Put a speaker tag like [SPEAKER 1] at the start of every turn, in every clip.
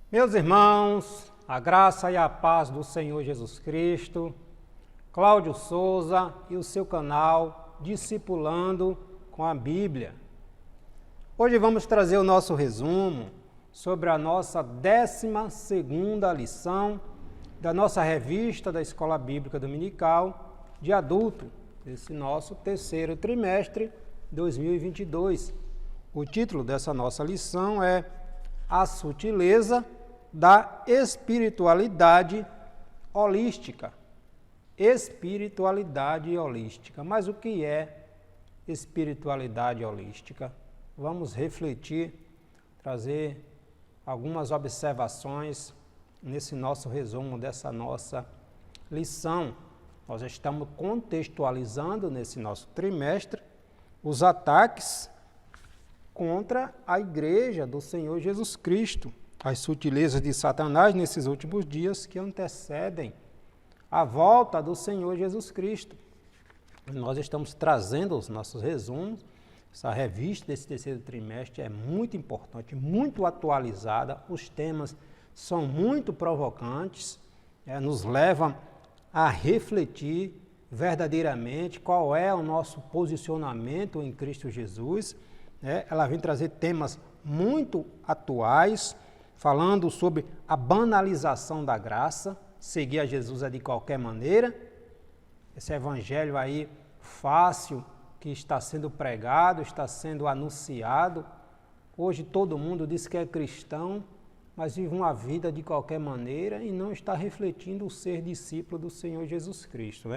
[SPEAKER 1] Meus irmãos, a graça e a paz do Senhor Jesus Cristo, Cláudio Souza e o seu canal Discipulando com a Bíblia. Hoje vamos trazer o nosso resumo sobre a nossa 12ª lição da nossa revista da Escola Bíblica Dominical de Adulto, esse nosso terceiro trimestre 2022. O título dessa nossa lição é A Sutileza da Espiritualidade Holística. Espiritualidade holística. Mas o que é espiritualidade holística? Vamos refletir, trazer algumas observações nesse nosso resumo dessa nossa lição. Nós estamos contextualizando nesse nosso trimestre os ataques contra a Igreja do Senhor Jesus Cristo, as sutilezas de Satanás nesses últimos dias que antecedem a volta do Senhor Jesus Cristo. Nós estamos trazendo os nossos resumos. Essa revista desse terceiro trimestre é muito importante, muito atualizada. Os temas são muito provocantes, nos levam a refletir verdadeiramente qual é o nosso posicionamento em Cristo Jesus. Ela vem trazer temas muito atuais, falando sobre a banalização da graça, seguir a Jesus é de qualquer maneira. Esse evangelho aí fácil que está sendo pregado, está sendo anunciado. Hoje todo mundo diz que é cristão, mas vive uma vida de qualquer maneira e não está refletindo o ser discípulo do Senhor Jesus Cristo,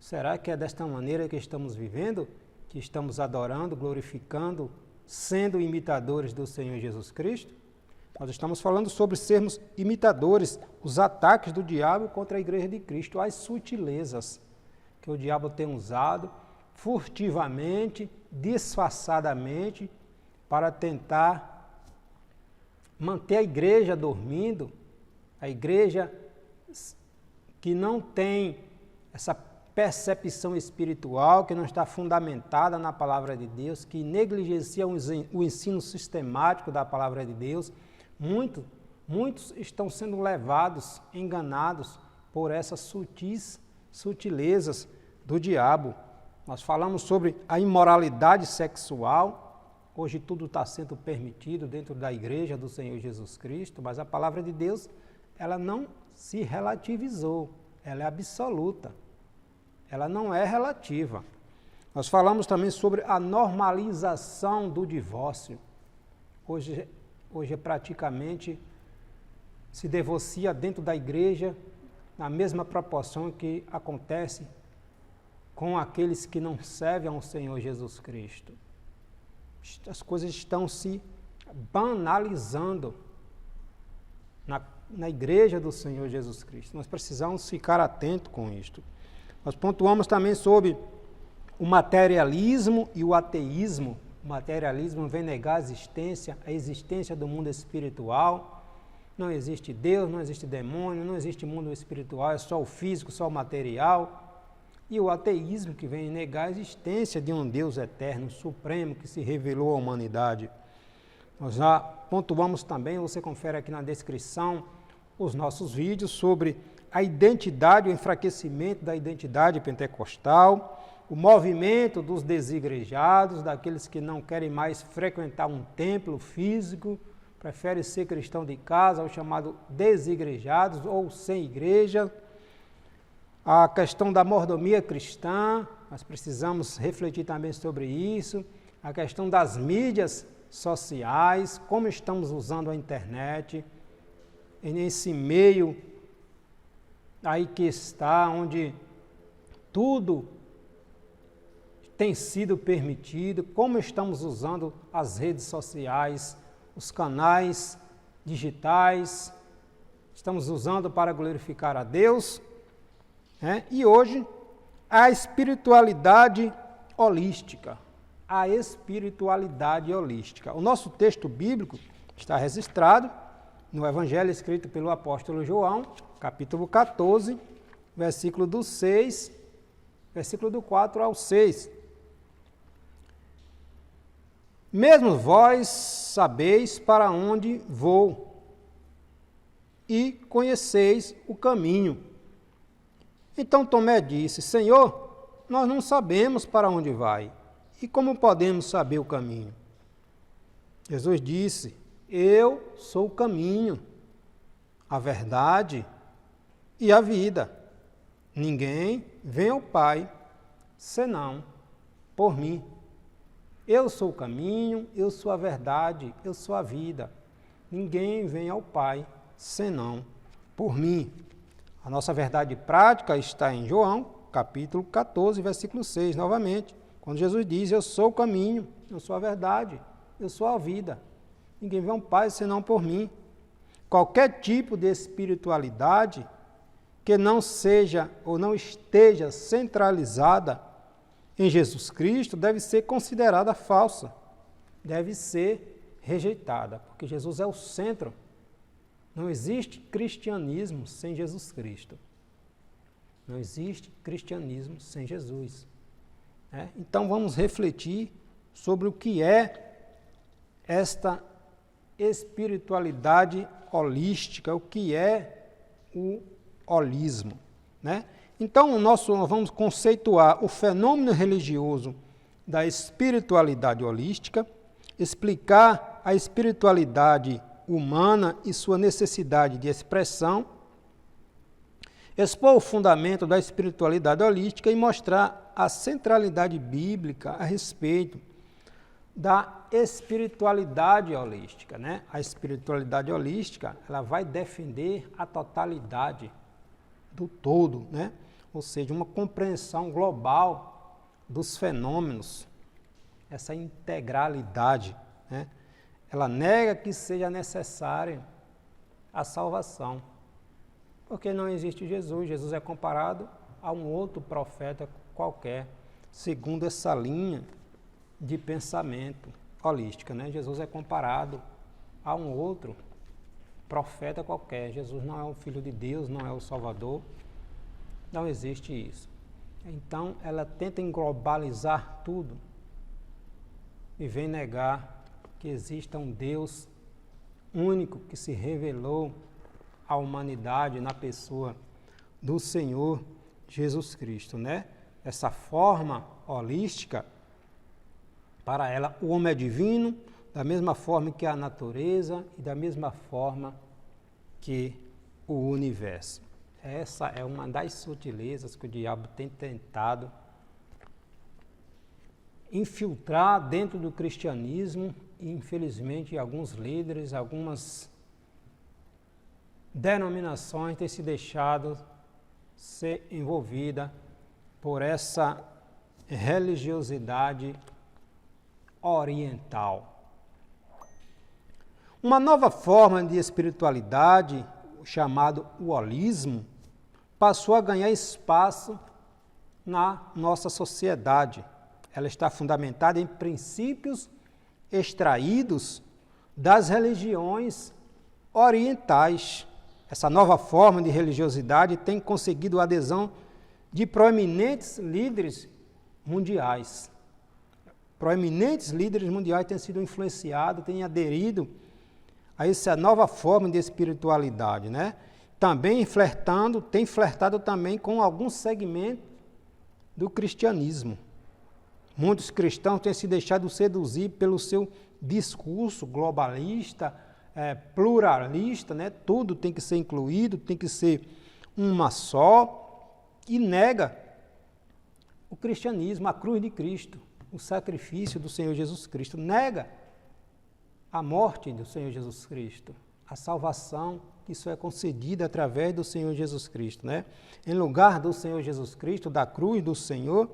[SPEAKER 1] Será que é desta maneira que estamos vivendo? Que estamos adorando, glorificando, sendo imitadores do Senhor Jesus Cristo? Nós estamos falando sobre sermos imitadores, os ataques do diabo contra a Igreja de Cristo, as sutilezas que o diabo tem usado furtivamente, disfarçadamente, para tentar manter a igreja dormindo, a igreja que não tem essa percepção espiritual, que não está fundamentada na palavra de Deus, que negligencia o ensino sistemático da palavra de Deus. Muitos estão sendo levados, enganados por essas sutilezas do diabo. Nós falamos sobre a imoralidade sexual. Hoje tudo está sendo permitido dentro da igreja do Senhor Jesus Cristo, mas a palavra de Deus, ela não se relativizou, ela é absoluta. Ela não é relativa. Nós falamos também sobre a normalização do divórcio. Hoje praticamente se divorcia dentro da igreja na mesma proporção que acontece com aqueles que não servem ao Senhor Jesus Cristo. As coisas estão se banalizando na igreja do Senhor Jesus Cristo. Nós precisamos ficar atentos com isto. Nós pontuamos também sobre o materialismo e o ateísmo. O materialismo vem negar a existência do mundo espiritual. Não existe Deus, não existe demônio, não existe mundo espiritual, é só o físico, só o material. E o ateísmo que vem negar a existência de um Deus eterno, supremo, que se revelou à humanidade. Nós já pontuamos também, você confere aqui na descrição, os nossos vídeos sobre a identidade, o enfraquecimento da identidade pentecostal, o movimento dos desigrejados, daqueles que não querem mais frequentar um templo físico, preferem ser cristão de casa, os chamados desigrejados ou sem igreja. A questão da mordomia cristã, nós precisamos refletir também sobre isso. A questão das mídias sociais, como estamos usando a internet, nesse meio aí que está, onde tudo tem sido permitido, como estamos usando as redes sociais, os canais digitais, estamos usando para glorificar a Deus, E hoje, a espiritualidade holística, a espiritualidade holística. O nosso texto bíblico está registrado no Evangelho escrito pelo apóstolo João, capítulo 14, versículo do 6, versículo do 4 ao 6. Mesmo vós sabeis para onde vou, e conheceis o caminho. Então Tomé disse: Senhor, nós não sabemos para onde vai, e como podemos saber o caminho? Jesus disse: Eu sou o caminho, a verdade e a vida. Ninguém vem ao Pai senão por mim. Eu sou o caminho, eu sou a verdade, eu sou a vida. Ninguém vem ao Pai senão por mim. A nossa verdade prática está em João, capítulo 14, versículo 6, novamente. Quando Jesus diz: Eu sou o caminho, eu sou a verdade, eu sou a vida. Ninguém vê ao Pai senão por mim. Qualquer tipo de espiritualidade que não seja ou não esteja centralizada em Jesus Cristo deve ser considerada falsa, deve ser rejeitada, porque Jesus é o centro. Não existe cristianismo sem Jesus Cristo. Não existe cristianismo sem Jesus. Então vamos refletir sobre o que é esta espiritualidade holística, o que é o holismo. Então nós vamos conceituar o fenômeno religioso da espiritualidade holística, explicar a espiritualidade humana e sua necessidade de expressão, expor o fundamento da espiritualidade holística e mostrar a centralidade bíblica a respeito da espiritualidade holística. A espiritualidade holística, ela vai defender a totalidade do todo, ou seja, uma compreensão global dos fenômenos, essa integralidade, Ela nega que seja necessária a salvação, porque não existe Jesus. Jesus é comparado a um outro profeta qualquer, segundo essa linha de pensamento holística. Jesus é comparado a um outro profeta qualquer. Jesus não é o Filho de Deus, não é o Salvador, não existe isso. Então, ela tenta englobalizar tudo e vem negar que exista um Deus único que se revelou à humanidade na pessoa do Senhor Jesus Cristo, Essa forma holística, para ela, o homem é divino, da mesma forma que a natureza e da mesma forma que o universo. Essa é uma das sutilezas que o diabo tem tentado infiltrar dentro do cristianismo. E, infelizmente, alguns líderes, algumas denominações têm se deixado ser envolvida por essa religiosidade oriental. Uma nova forma de espiritualidade, chamado o holismo, passou a ganhar espaço na nossa sociedade. Ela está fundamentada em princípios extraídos das religiões orientais. Essa nova forma de religiosidade tem conseguido a adesão de proeminentes líderes mundiais. Proeminentes líderes mundiais têm sido influenciados, têm aderido a essa nova forma de espiritualidade, Também tem flertado também com algum segmento do cristianismo. Muitos cristãos têm se deixado seduzir pelo seu discurso globalista, pluralista, Tudo tem que ser incluído, tem que ser uma só, e nega o cristianismo, a cruz de Cristo, o sacrifício do Senhor Jesus Cristo, nega a morte do Senhor Jesus Cristo, a salvação que só é concedida através do Senhor Jesus Cristo, Em lugar do Senhor Jesus Cristo, da cruz do Senhor,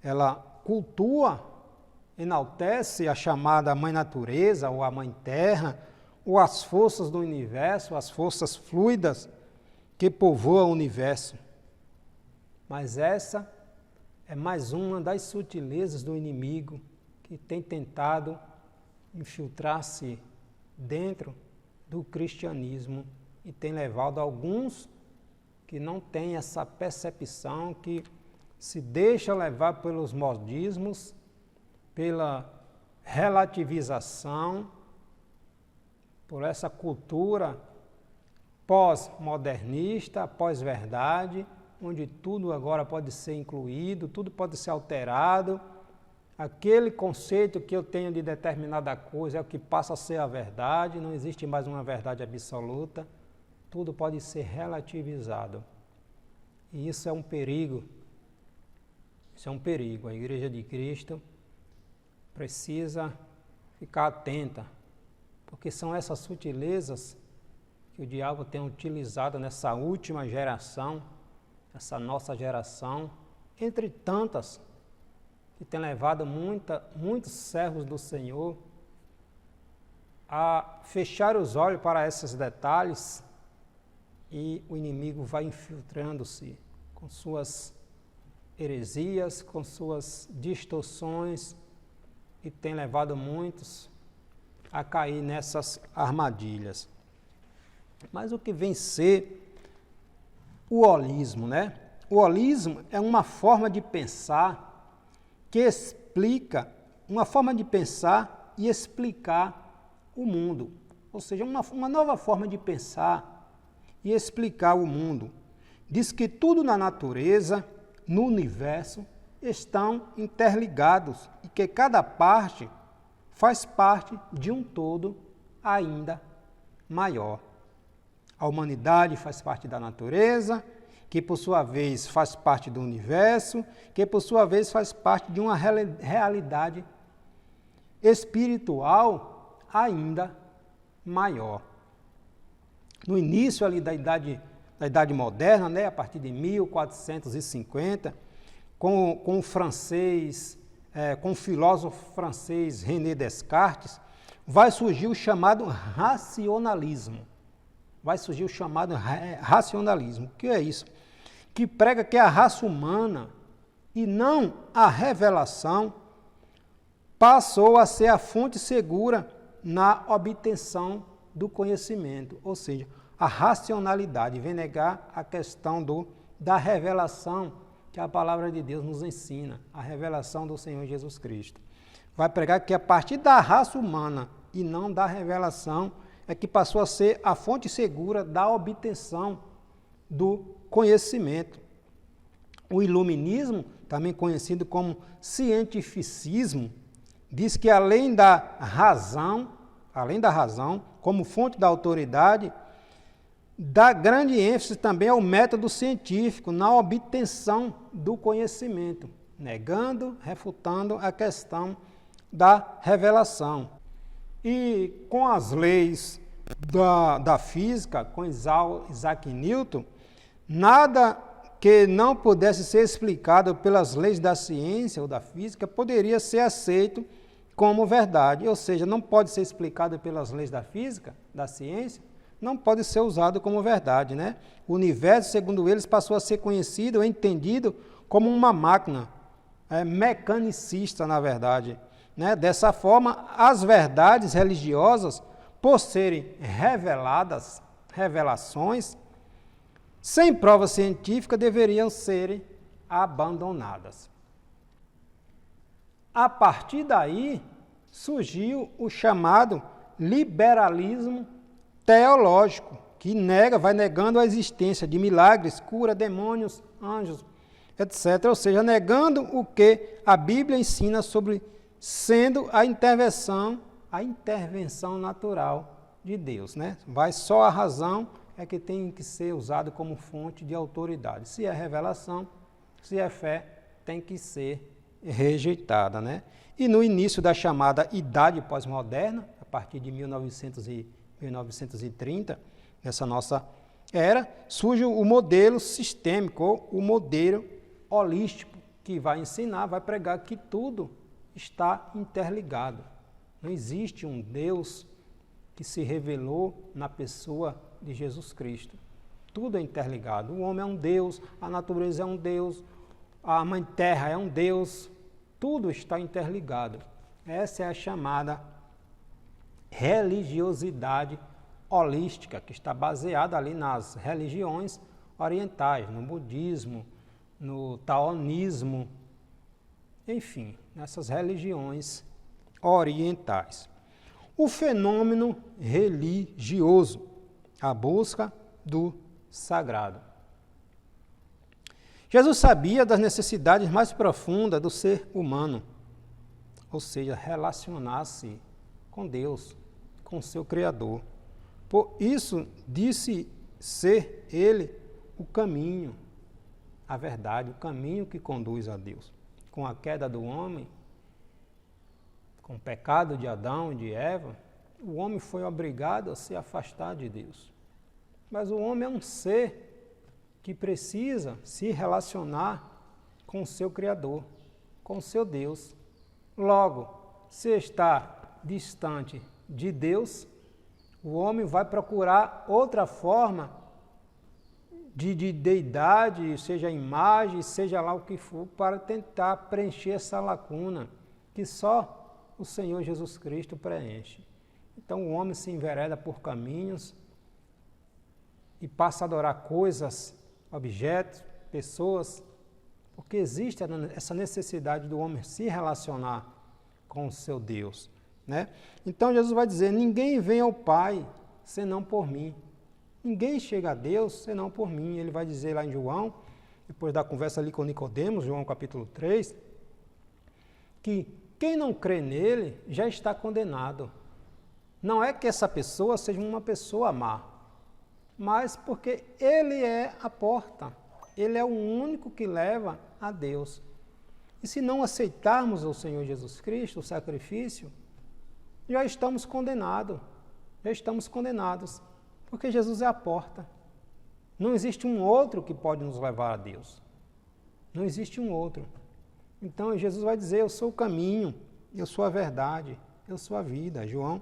[SPEAKER 1] ela cultua, enaltece a chamada Mãe Natureza, ou a Mãe Terra, ou as forças do universo, as forças fluidas que povoam o universo. Mas essa é mais uma das sutilezas do inimigo que tem tentado infiltrar-se dentro do cristianismo e tem levado alguns que não têm essa percepção, que se deixa levar pelos modismos, pela relativização, por essa cultura pós-modernista, pós-verdade, onde tudo agora pode ser incluído, tudo pode ser alterado. Aquele conceito que eu tenho de determinada coisa é o que passa a ser a verdade, não existe mais uma verdade absoluta, tudo pode ser relativizado. E isso é um perigo. Isso é um perigo. A Igreja de Cristo precisa ficar atenta, porque são essas sutilezas que o diabo tem utilizado nessa última geração, essa nossa geração, entre tantas, que tem levado muitos servos do Senhor a fechar os olhos para esses detalhes, e o inimigo vai infiltrando-se com suas heresias, com suas distorções, e tem levado muitos a cair nessas armadilhas. Mas o que vem ser o holismo, né? O holismo é uma forma de pensar que explica, uma forma de pensar e explicar o mundo. Ou seja, uma nova forma de pensar e explicar o mundo. Diz que tudo na natureza, no universo, estão interligados e que cada parte faz parte de um todo ainda maior. A humanidade faz parte da natureza, que por sua vez faz parte do universo, que por sua vez faz parte de uma realidade espiritual ainda maior. No início ali da Idade Moderna, né, a partir de 1450, com o francês, com o filósofo francês René Descartes, vai surgir o chamado racionalismo. Vai surgir o chamado racionalismo. O que é isso? Que prega que a raça humana, e não a revelação, passou a ser a fonte segura na obtenção do conhecimento. Ou seja, a racionalidade vem negar a questão da revelação que a palavra de Deus nos ensina, a revelação do Senhor Jesus Cristo. Vai pregar que a partir da raça humana e não da revelação é que passou a ser a fonte segura da obtenção do conhecimento. O iluminismo, também conhecido como cientificismo, diz que além da razão, como fonte da autoridade, dá grande ênfase também ao método científico na obtenção do conhecimento, negando, refutando a questão da revelação. E com as leis da física, com Isaac Newton, nada que não pudesse ser explicado pelas leis da ciência ou da física poderia ser aceito como verdade. Ou seja, não pode ser explicado pelas leis da física, da ciência, não pode ser usado como verdade, né? O universo, segundo eles, passou a ser conhecido ou entendido como uma máquina mecanicista, na verdade. Né? Dessa forma, as verdades religiosas, por serem revelações, sem prova científica, deveriam ser abandonadas. A partir daí, surgiu o chamado liberalismo teológico, que vai negando a existência de milagres, cura, demônios, anjos, etc. Ou seja, negando o que a Bíblia ensina sobre sendo a intervenção natural de Deus. Né? Vai só a razão é que tem que ser usado como fonte de autoridade. Se é revelação, se é fé, tem que ser rejeitada. Né? E no início da chamada Idade Pós-Moderna, a partir de 1930, nessa nossa era, surge o modelo sistêmico, ou o modelo holístico, que vai ensinar, vai pregar que tudo está interligado. Não existe um Deus que se revelou na pessoa de Jesus Cristo. Tudo é interligado. O homem é um Deus, a natureza é um Deus, a mãe terra é um Deus, tudo está interligado. Essa é a chamada religiosidade holística, que está baseada ali nas religiões orientais, no budismo, no taoísmo, enfim, nessas religiões orientais. O fenômeno religioso, a busca do sagrado. Jesus sabia das necessidades mais profundas do ser humano, ou seja, relacionar-se com Deus, com seu Criador. Por isso, disse ser Ele o caminho, a verdade, o caminho que conduz a Deus. Com a queda do homem, com o pecado de Adão e de Eva, o homem foi obrigado a se afastar de Deus. Mas o homem é um ser que precisa se relacionar com o seu Criador, com o seu Deus. Logo, se está distante de Deus, o homem vai procurar outra forma de deidade, seja imagem, seja lá o que for, para tentar preencher essa lacuna que só o Senhor Jesus Cristo preenche. Então o homem se envereda por caminhos e passa a adorar coisas, objetos, pessoas, porque existe essa necessidade do homem se relacionar com o seu Deus, né? Então Jesus vai dizer, ninguém vem ao Pai senão por mim. Ninguém chega a Deus senão por mim. Ele vai dizer lá em João, depois da conversa ali com Nicodemos, João capítulo 3, que quem não crê nele já está condenado. Não é que essa pessoa seja uma pessoa má, mas porque ele é a porta, ele é o único que leva a Deus. E se não aceitarmos o Senhor Jesus Cristo, o sacrifício, já estamos condenados, porque Jesus é a porta. Não existe um outro que pode nos levar a Deus. Não existe um outro. Então Jesus vai dizer, eu sou o caminho, eu sou a verdade, eu sou a vida. João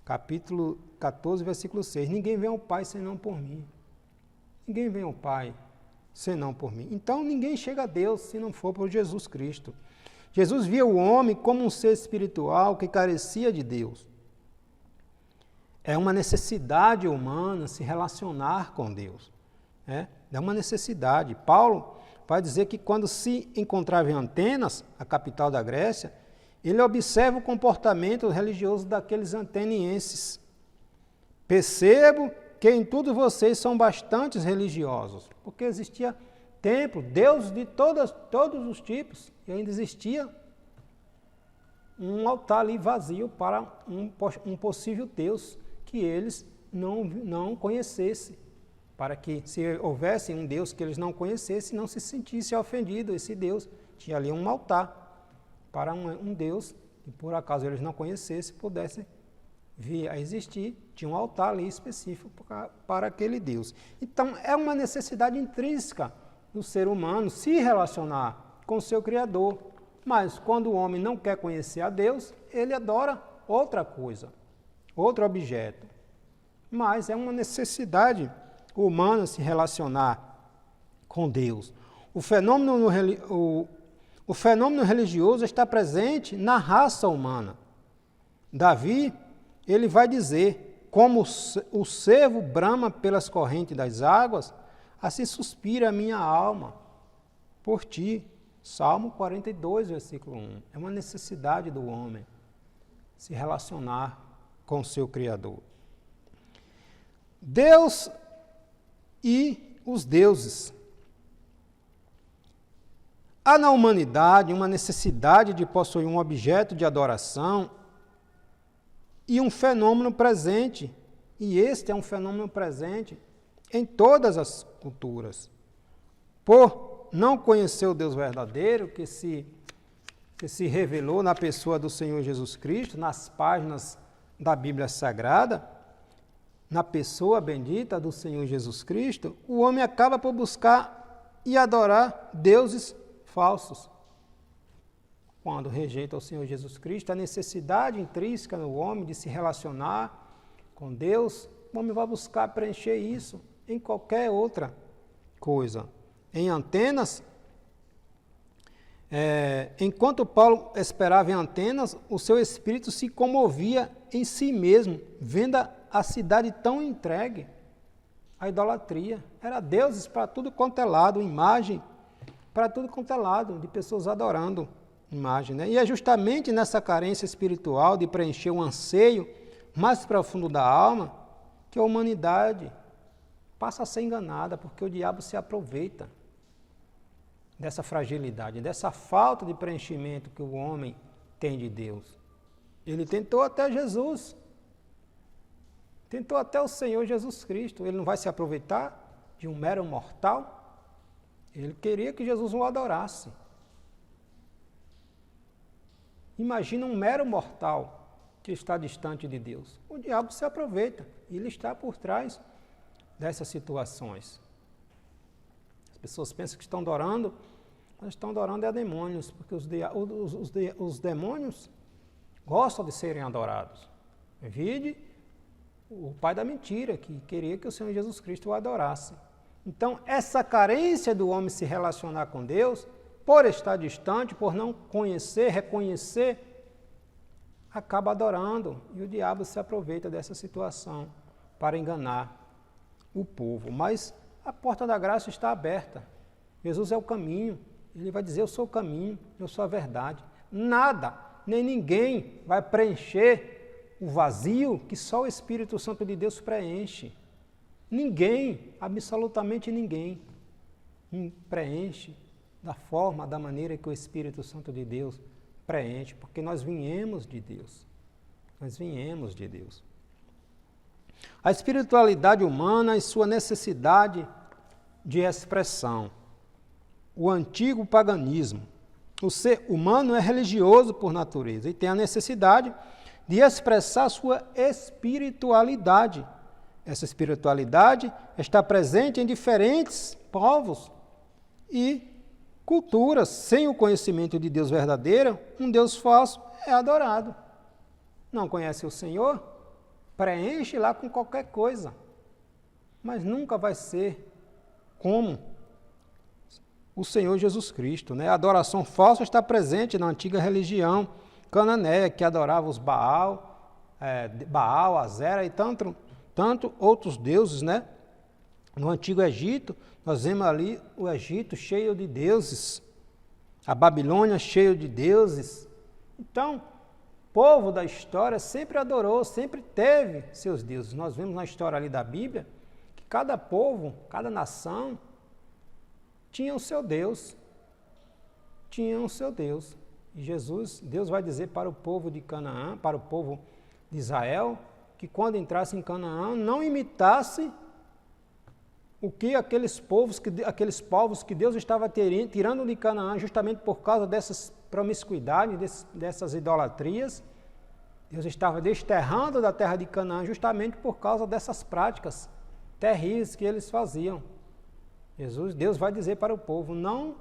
[SPEAKER 1] capítulo 14, versículo 6. Ninguém vem ao Pai senão por mim. Ninguém vem ao Pai senão por mim. Então ninguém chega a Deus se não for por Jesus Cristo. Jesus via o homem como um ser espiritual que carecia de Deus. É uma necessidade humana se relacionar com Deus. É uma necessidade. Paulo vai dizer que quando se encontrava em Atenas, a capital da Grécia, ele observa o comportamento religioso daqueles atenienses. Percebo que em tudo vocês são bastante religiosos, porque existia templo, deuses de todos os tipos, e ainda existia um altar ali vazio para um possível Deus que eles não conhecessem, para que se houvesse um Deus que eles não conhecessem, não se sentisse ofendido, esse Deus tinha ali um altar para um Deus que por acaso eles não conhecessem, pudesse vir a existir, tinha um altar ali específico para aquele Deus. Então é uma necessidade intrínseca do ser humano se relacionar com o seu Criador, mas quando o homem não quer conhecer a Deus, ele adora outra coisa, outro objeto. Mas é uma necessidade humana se relacionar com Deus. O fenômeno religioso está presente na raça humana. Davi, ele vai dizer, como o cervo brama pelas correntes das águas, assim suspira a minha alma por ti. Salmo 42, versículo 1. É uma necessidade do homem se relacionar com o seu Criador. Deus e os deuses. Há na humanidade uma necessidade de possuir um objeto de adoração e um fenômeno presente, e este é um fenômeno presente em todas as culturas. Por não conhecer o Deus verdadeiro, que se revelou na pessoa do Senhor Jesus Cristo, nas páginas da Bíblia Sagrada, na pessoa bendita do Senhor Jesus Cristo, o homem acaba por buscar e adorar deuses falsos. Quando rejeita o Senhor Jesus Cristo, a necessidade intrínseca no homem de se relacionar com Deus, o homem vai buscar preencher isso em qualquer outra coisa. Em Atenas, enquanto Paulo esperava em Atenas, o seu espírito se comovia em si mesmo, vendo a cidade tão entregue à idolatria. Era deuses para tudo quanto é lado, imagem para tudo quanto é lado, de pessoas adorando imagem, né? E é justamente nessa carência espiritual de preencher um anseio mais profundo da alma que a humanidade passa a ser enganada, porque o diabo se aproveita dessa fragilidade, dessa falta de preenchimento que o homem tem de Deus. Ele tentou até Jesus, tentou até o Senhor Jesus Cristo. Ele não vai se aproveitar de um mero mortal? Ele queria que Jesus o adorasse. Imagina um mero mortal que está distante de Deus. O diabo se aproveita, ele está por trás dessas situações. As pessoas pensam que estão adorando, mas estão adorando a demônios, porque os demônios gostam de serem adorados. Vide o pai da mentira, que queria que o Senhor Jesus Cristo o adorasse. Então, essa carência do homem se relacionar com Deus, por estar distante, por não conhecer, reconhecer, acaba adorando. E o diabo se aproveita dessa situação para enganar o povo. Mas a porta da graça está aberta. Jesus é o caminho. Ele vai dizer, eu sou o caminho, eu sou a verdade. Nada, nem ninguém vai preencher o vazio que só o Espírito Santo de Deus preenche. Ninguém, absolutamente ninguém, preenche da forma, da maneira que o Espírito Santo de Deus preenche, porque nós viemos de Deus. Nós viemos de Deus. A espiritualidade humana e sua necessidade de expressão. O antigo paganismo. O ser humano é religioso por natureza e tem a necessidade de expressar sua espiritualidade. Essa espiritualidade está presente em diferentes povos e culturas. Sem o conhecimento de Deus verdadeiro, um Deus falso é adorado. Não conhece o Senhor? Preenche lá com qualquer coisa, mas nunca vai ser como o Senhor Jesus Cristo, né? A adoração falsa está presente na antiga religião cananeia, que adorava os Baal, Azera e tanto outros deuses, né? No Antigo Egito, nós vemos ali o Egito cheio de deuses, a Babilônia cheio de deuses. Então, o povo da história sempre adorou, sempre teve seus deuses. Nós vemos na história ali da Bíblia que cada povo, cada nação tinha o seu Deus. Tinha o seu Deus. E Deus vai dizer para o povo de Canaã, para o povo de Israel, que quando entrasse em Canaã, não imitasse o que aqueles povos que Deus estava tirando de Canaã, justamente por causa dessas promiscuidades, dessas idolatrias. Deus estava desterrando da terra de Canaã justamente por causa dessas práticas terríveis que eles faziam. Deus vai dizer para o povo, não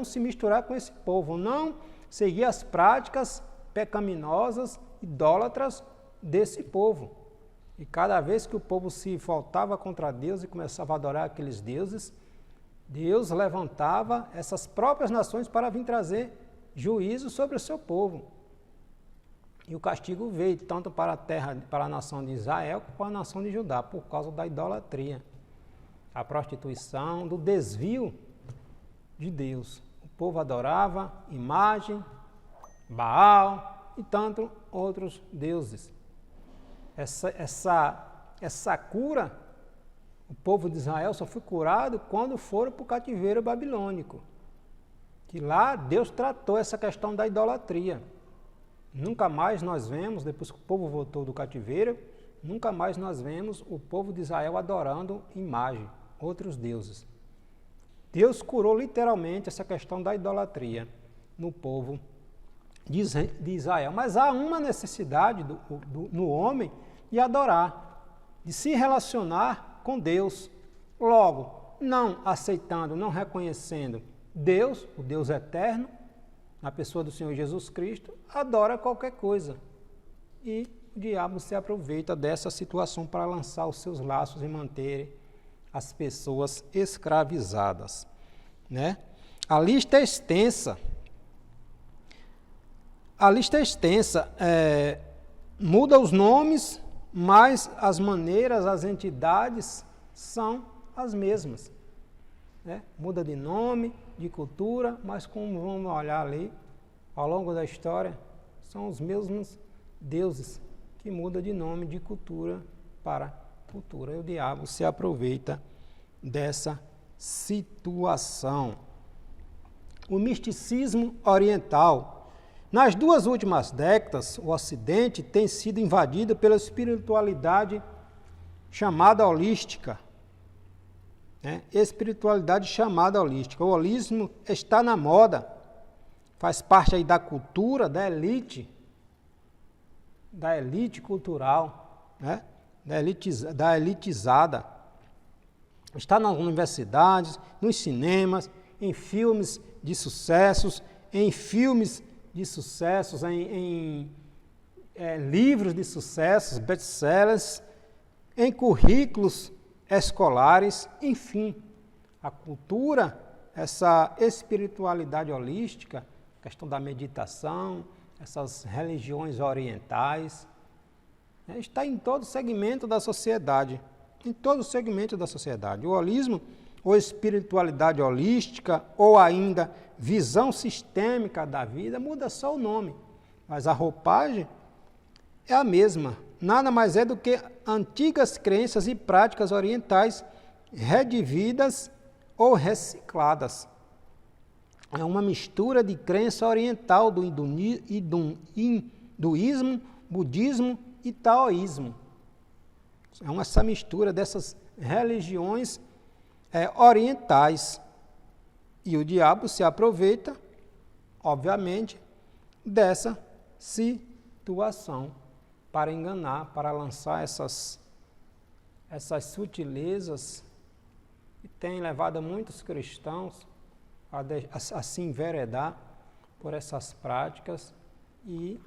[SPEAKER 1] se misturar com esse povo, não seguir as práticas pecaminosas, idólatras desse povo. E cada vez que o povo se voltava contra Deus e começava a adorar aqueles deuses, Deus levantava essas próprias nações para vir trazer juízo sobre o seu povo. E o castigo veio tanto para a nação de Israel como para a nação de Judá, por causa da idolatria, a prostituição, do desvio de Deus. O povo adorava imagem, Baal e tanto outros deuses. Essa cura, o povo de Israel só foi curado quando foram para o cativeiro babilônico. Que lá Deus tratou essa questão da idolatria. Nunca mais nós vemos, depois que o povo voltou do cativeiro, nunca mais nós vemos o povo de Israel adorando imagem, outros deuses. Deus curou literalmente essa questão da idolatria no povo de Israel. Mas há uma necessidade no homem de adorar, de se relacionar com Deus. Logo, não aceitando, não reconhecendo Deus, o Deus eterno, na pessoa do Senhor Jesus Cristo, adora qualquer coisa. E o diabo se aproveita dessa situação para lançar os seus laços e manter as pessoas escravizadas, né? A lista é extensa. Muda os nomes, mas as maneiras, as entidades são as mesmas, né? Muda de nome, de cultura, mas como vamos olhar ali, ao longo da história, são os mesmos deuses que mudam de nome, de cultura para cultura. E o diabo se aproveita dessa situação. O misticismo oriental. Nas 2 últimas décadas, o Ocidente tem sido invadido pela espiritualidade chamada holística. Espiritualidade chamada holística. O holismo está na moda, faz parte aí da cultura, da elite cultural, da elitizada. Está nas universidades, nos cinemas, em filmes de sucessos, em livros de sucessos, best-sellers, em currículos escolares, enfim. A cultura, essa espiritualidade holística, questão da meditação, essas religiões orientais, está em todo segmento da sociedade. Em todo segmento da sociedade. O holismo, ou espiritualidade holística, ou ainda visão sistêmica da vida, muda só o nome, mas a roupagem é a mesma. Nada mais é do que antigas crenças e práticas orientais redividas ou recicladas. É uma mistura de crença oriental do hinduísmo, budismo e taoísmo. É essa mistura dessas religiões orientais. E o diabo se aproveita, obviamente, dessa situação para enganar, para lançar essas sutilezas que tem levado muitos cristãos a se enveredar por essas práticas e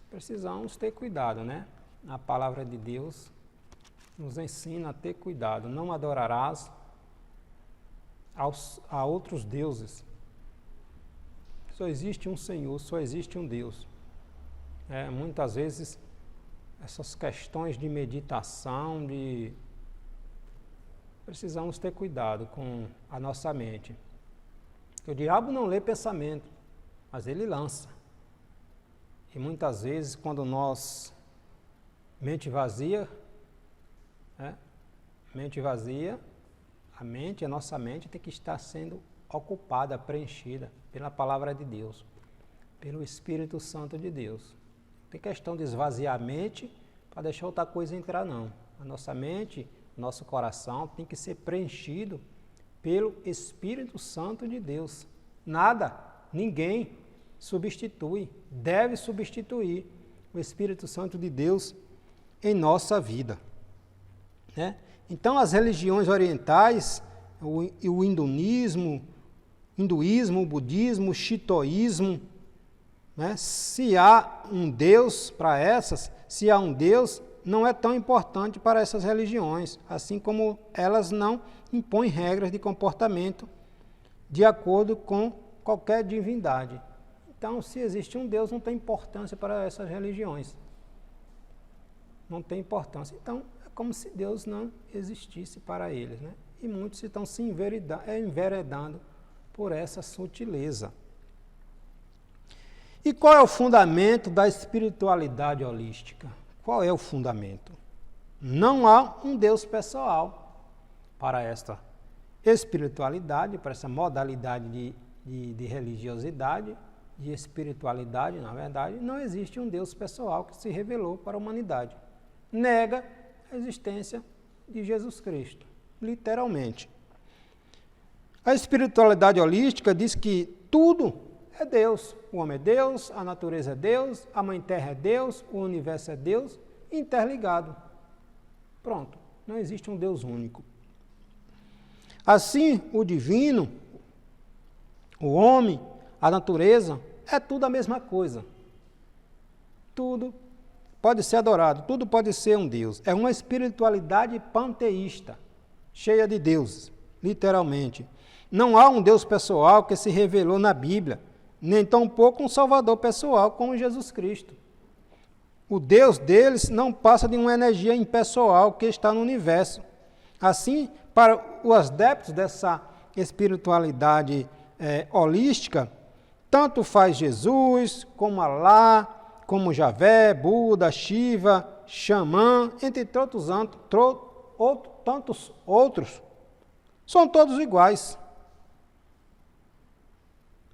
[SPEAKER 1] precisamos ter cuidado, né? A palavra de Deus nos ensina a ter cuidado. Não adorarás a outros deuses. Só existe um Senhor, só existe um Deus. Muitas vezes, essas questões de meditação, precisamos ter cuidado com a nossa mente. O diabo não lê pensamento, mas ele lança. E muitas vezes, quando nós, mente vazia, a nossa mente tem que estar sendo ocupada, preenchida pela palavra de Deus, pelo Espírito Santo de Deus. Não tem questão de esvaziar a mente para deixar outra coisa entrar, não. A nossa mente, nosso coração tem que ser preenchido pelo Espírito Santo de Deus. Nada, ninguém deve substituir o Espírito Santo de Deus em nossa vida. Então, as religiões orientais, o hinduísmo, o budismo, o shintoísmo, se há um Deus para essas, se há um Deus, não é tão importante para essas religiões, assim como elas não impõem regras de comportamento de acordo com qualquer divindade. Então, se existe um Deus, não tem importância para essas religiões. Não tem importância. Então, é como se Deus não existisse para eles, né? E muitos estão se enveredando por essa sutileza. E qual é o fundamento da espiritualidade holística? Qual é o fundamento? Não há um Deus pessoal para esta espiritualidade, para essa modalidade de religiosidade, de espiritualidade, na verdade. Não existe um Deus pessoal que se revelou para a humanidade. Nega a existência de Jesus Cristo, literalmente. A espiritualidade holística diz que tudo é Deus. O homem é Deus, a natureza é Deus, a mãe terra é Deus, o universo é Deus, interligado. Pronto, não existe um Deus único. Assim, o divino, o homem, a natureza, é tudo a mesma coisa. Tudo pode ser adorado, tudo pode ser um Deus. É uma espiritualidade panteísta, cheia de deuses, literalmente. Não há um Deus pessoal que se revelou na Bíblia, nem tampouco um Salvador pessoal como Jesus Cristo. O Deus deles não passa de uma energia impessoal que está no universo. Assim, para os adeptos dessa espiritualidade holística, tanto faz Jesus, como Alá, como Javé, Buda, Shiva, xamã, entre tantos outros, são todos iguais.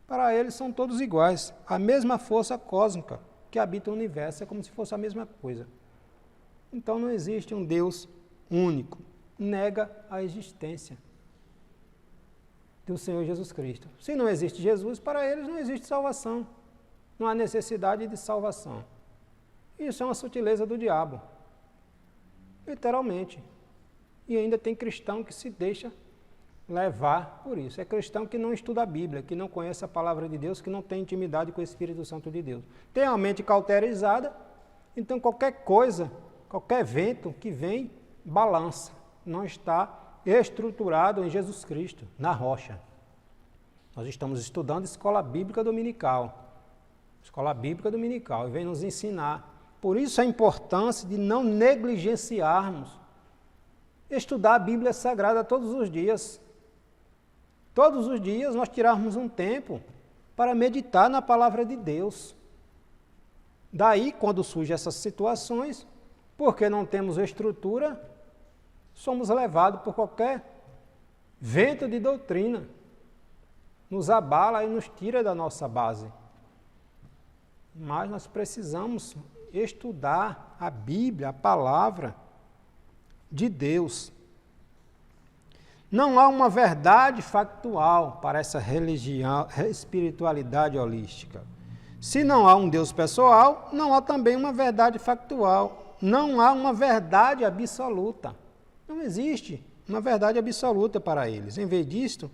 [SPEAKER 1] Para eles são todos iguais. A mesma força cósmica que habita o universo é como se fosse a mesma coisa. Então não existe um Deus único. Nega a existência do Senhor Jesus Cristo. Se não existe Jesus, para eles não existe salvação. Não há necessidade de salvação. Isso é uma sutileza do diabo. Literalmente. E ainda tem cristão que se deixa levar por isso. É cristão que não estuda a Bíblia, que não conhece a palavra de Deus, que não tem intimidade com o Espírito Santo de Deus. Tem a mente cauterizada, então qualquer coisa, qualquer vento que vem, balança. Não está estruturado em Jesus Cristo, na rocha. Nós estamos estudando Escola Bíblica Dominical. Escola Bíblica Dominical, e vem nos ensinar. Por isso a importância de não negligenciarmos estudar a Bíblia Sagrada todos os dias. Todos os dias nós tirarmos um tempo para meditar na palavra de Deus. Daí, quando surgem essas situações, porque não temos estrutura, somos levados por qualquer vento de doutrina. Nos abala e nos tira da nossa base. Mas nós precisamos estudar a Bíblia, a palavra de Deus. Não há uma verdade factual para essa religião, espiritualidade holística. Se não há um Deus pessoal, não há também uma verdade factual. Não há uma verdade absoluta. Não existe uma verdade absoluta para eles. Em vez disto,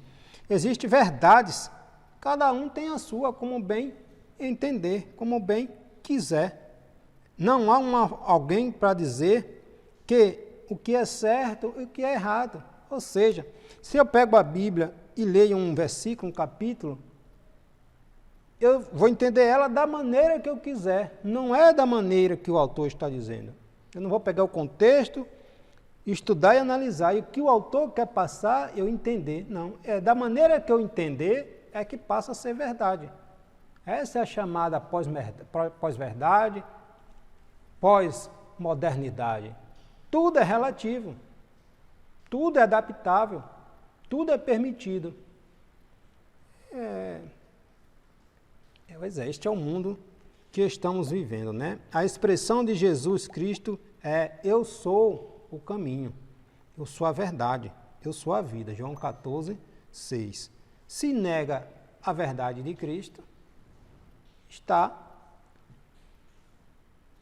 [SPEAKER 1] existem verdades. Cada um tem a sua, como bem entender, como bem quiser. Não há alguém para dizer que o que é certo e o que é errado. Ou seja, se eu pego a Bíblia e leio um versículo, um capítulo, eu vou entender ela da maneira que eu quiser. Não é da maneira que o autor está dizendo. Eu não vou pegar o contexto, estudar e analisar. E o que o autor quer passar, eu entender. Não, é da maneira que eu entender, é que passa a ser verdade. Essa é a chamada pós-verdade, pós-modernidade. Tudo é relativo. Tudo é adaptável, tudo é permitido. Este é o mundo que estamos vivendo, né? A expressão de Jesus Cristo é: eu sou o caminho, eu sou a verdade, eu sou a vida. João 14, 6. Se nega a verdade de Cristo, está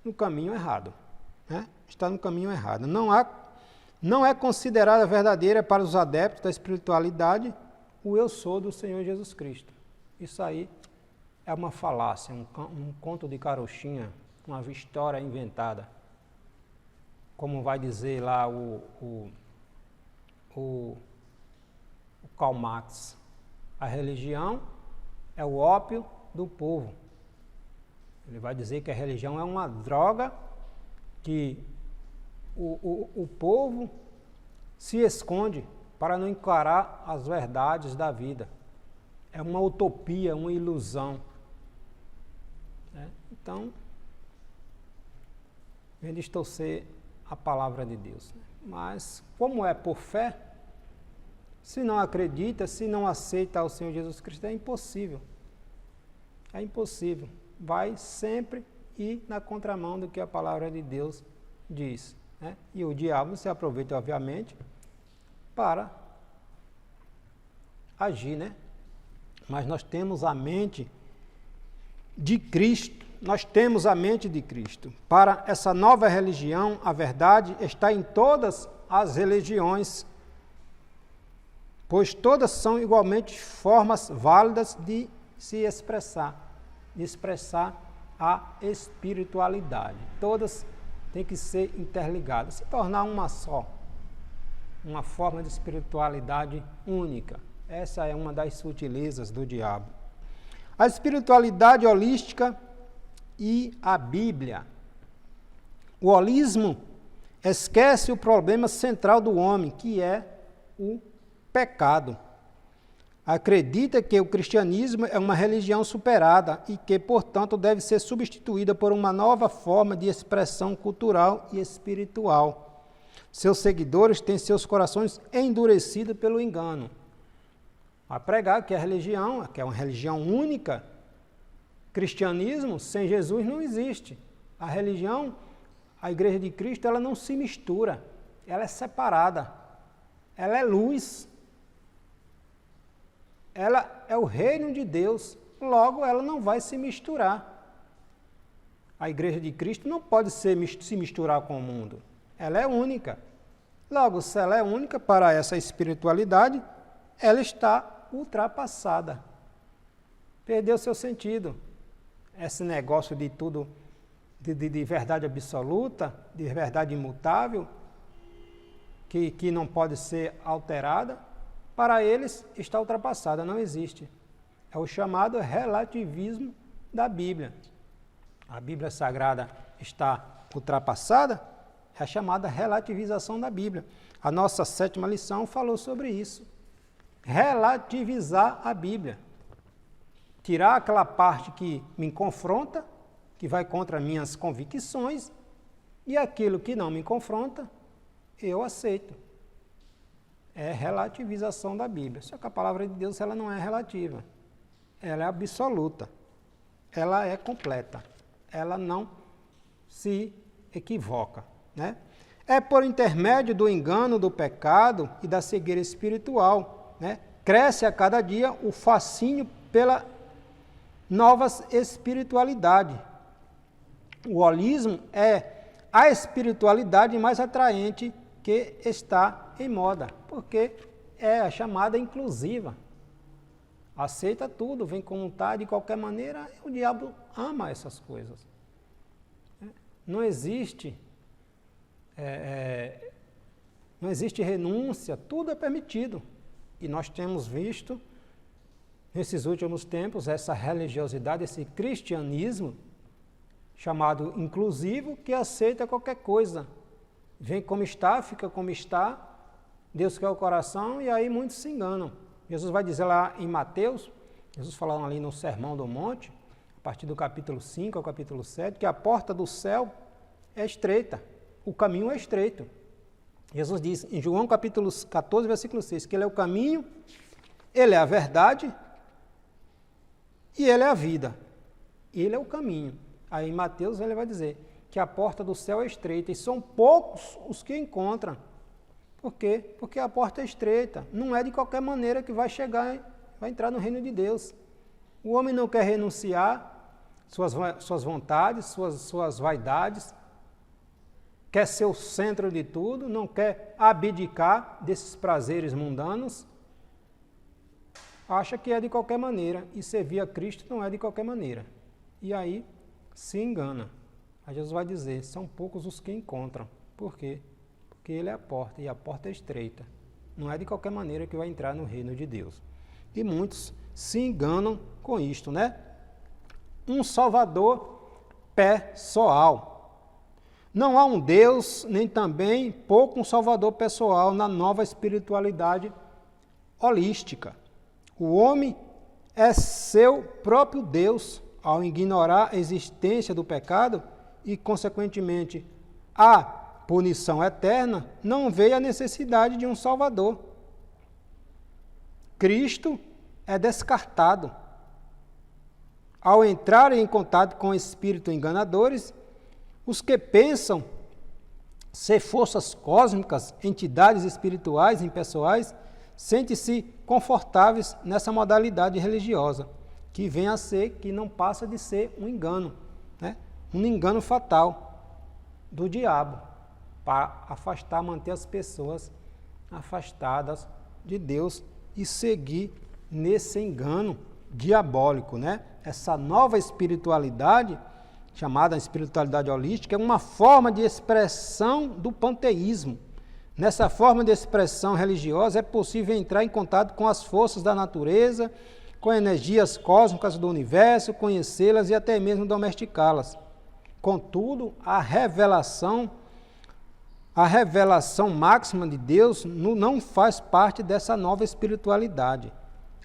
[SPEAKER 1] no caminho errado, né? Está no caminho errado. Não é considerada verdadeira para os adeptos da espiritualidade o eu sou do Senhor Jesus Cristo. Isso aí é uma falácia, um conto de carochinha, uma história inventada. Como vai dizer lá o Karl Marx, a religião é o ópio do povo. Ele vai dizer que a religião é uma droga que o povo se esconde para não encarar as verdades da vida. É uma utopia, uma ilusão. Então, vem distorcer a palavra de Deus. Mas, como é por fé, se não acredita, se não aceita o Senhor Jesus Cristo, é impossível. É impossível. Vai sempre ir na contramão do que a palavra de Deus diz. Né? E o diabo se aproveita, obviamente, para agir, né? Mas nós temos a mente de Cristo, nós temos a mente de Cristo. Para essa nova religião, a verdade está em todas as religiões, pois todas são igualmente formas válidas de se expressar, a espiritualidade. Todas têm que ser interligadas, se tornar uma só, uma forma de espiritualidade única. Essa é uma das sutilezas do diabo. A espiritualidade holística e a Bíblia. O holismo esquece o problema central do homem, que é o pecado. acredita que o cristianismo é uma religião superada e que, portanto, deve ser substituída por uma nova forma de expressão cultural e espiritual. Seus seguidores têm seus corações endurecidos pelo engano. A pregar que a religião, que é uma religião única, cristianismo sem Jesus não existe. A religião, a Igreja de Cristo, ela não se mistura, ela é separada, ela é luz. Ela é o reino de Deus, logo ela não vai se misturar. A Igreja de Cristo não pode se misturar com o mundo, ela é única. Logo, se ela é única para essa espiritualidade, ela está ultrapassada. Perdeu seu sentido. Esse negócio de tudo, de verdade absoluta, de verdade imutável, que não pode ser alterada, para eles está ultrapassada, não existe. É o chamado relativismo da Bíblia. A Bíblia Sagrada está ultrapassada, é a chamada relativização da Bíblia. A nossa 7ª lição falou sobre isso. Relativizar a Bíblia. Tirar aquela parte que me confronta, que vai contra minhas convicções, e aquilo que não me confronta, eu aceito. É relativização da Bíblia. Só que a palavra de Deus ela não é relativa, ela é absoluta, ela é completa, ela não se equivoca, né? É por intermédio do engano, do pecado e da cegueira espiritual, né? Cresce a cada dia o fascínio pela novas espiritualidade. O holismo é a espiritualidade mais atraente que está em moda, porque é a chamada inclusiva. Aceita tudo, vem com vontade de qualquer maneira, o diabo ama essas coisas. Não existe renúncia, tudo é permitido. E nós temos visto, nesses últimos tempos, essa religiosidade, esse cristianismo, chamado inclusivo, que aceita qualquer coisa. Vem como está, fica como está, Deus quer o coração, e aí muitos se enganam. Jesus vai dizer lá em Mateus, Jesus falando ali no Sermão do Monte, a partir do capítulo 5 ao capítulo 7, que a porta do céu é estreita, o caminho é estreito. Jesus diz em João capítulo 14, versículo 6, que ele é o caminho, ele é a verdade e ele é a vida. Ele é o caminho. Aí em Mateus ele vai dizer que a porta do céu é estreita e são poucos os que encontram. Por quê? Porque a porta é estreita. Não é de qualquer maneira que vai entrar no reino de Deus. O homem não quer renunciar suas vontades, suas vaidades, quer ser o centro de tudo, não quer abdicar desses prazeres mundanos, acha que é de qualquer maneira, e servir a Cristo não é de qualquer maneira. E aí se engana. Aí Jesus vai dizer, são poucos os que encontram. Por quê? Porque ele é a porta, e a porta é estreita. Não é de qualquer maneira que vai entrar no reino de Deus. E muitos se enganam com isto, né? Um Salvador pessoal. Não há um Deus, nem também pouco um Salvador pessoal na nova espiritualidade holística. O homem é seu próprio Deus, ao ignorar a existência do pecado e, consequentemente, a punição eterna, não vê a necessidade de um Salvador. Cristo é descartado. Ao entrar em contato com espíritos enganadores, os que pensam ser forças cósmicas, entidades espirituais, impessoais, sentem-se confortáveis nessa modalidade religiosa, que vem a ser, que não passa de ser um engano, né? Um engano fatal do diabo, para afastar, manter as pessoas afastadas de Deus e seguir nesse engano diabólico, né? Essa nova espiritualidade, chamada espiritualidade holística, é uma forma de expressão do panteísmo. Nessa forma de expressão religiosa é possível entrar em contato com as forças da natureza, com energias cósmicas do universo, conhecê-las e até mesmo domesticá-las. Contudo, a revelação máxima de Deus não faz parte dessa nova espiritualidade.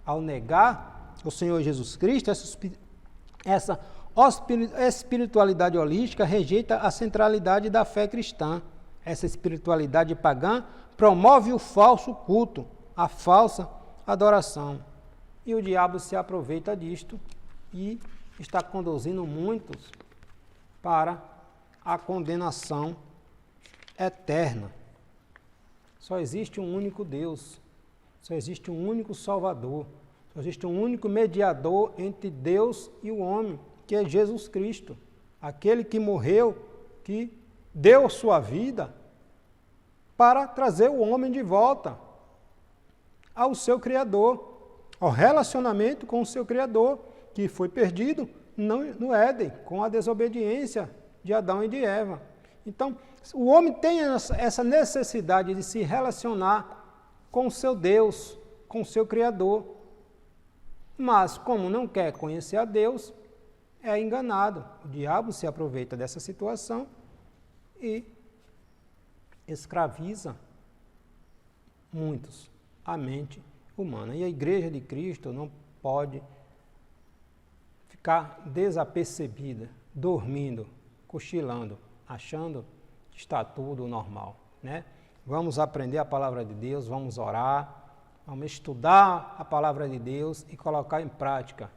[SPEAKER 1] Ao negar o Senhor Jesus Cristo, essa espiritualidade holística rejeita a centralidade da fé cristã. Essa espiritualidade pagã promove o falso culto, a falsa adoração. E o diabo se aproveita disto e está conduzindo muitos para a condenação eterna. Só existe um único Deus, só existe um único Salvador, só existe um único mediador entre Deus e o homem, que é Jesus Cristo, aquele que morreu, que deu sua vida para trazer o homem de volta ao seu Criador, ao relacionamento com o seu Criador, que foi perdido no Éden, com a desobediência de Adão e de Eva. Então, o homem tem essa necessidade de se relacionar com o seu Deus, com o seu Criador. Mas, como não quer conhecer a Deus, é enganado. O diabo se aproveita dessa situação e escraviza muitos a mente humana. E a Igreja de Cristo não pode ficar desapercebida, dormindo, cochilando, achando que está tudo normal, né? Vamos aprender a palavra de Deus, vamos orar, vamos estudar a palavra de Deus e colocar em prática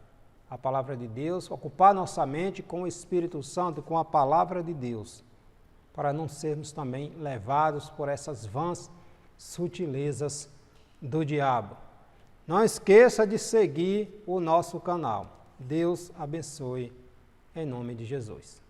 [SPEAKER 1] a palavra de Deus, ocupar nossa mente com o Espírito Santo, com a palavra de Deus, para não sermos também levados por essas vãs sutilezas do diabo. Não esqueça de seguir o nosso canal. Deus abençoe, em nome de Jesus.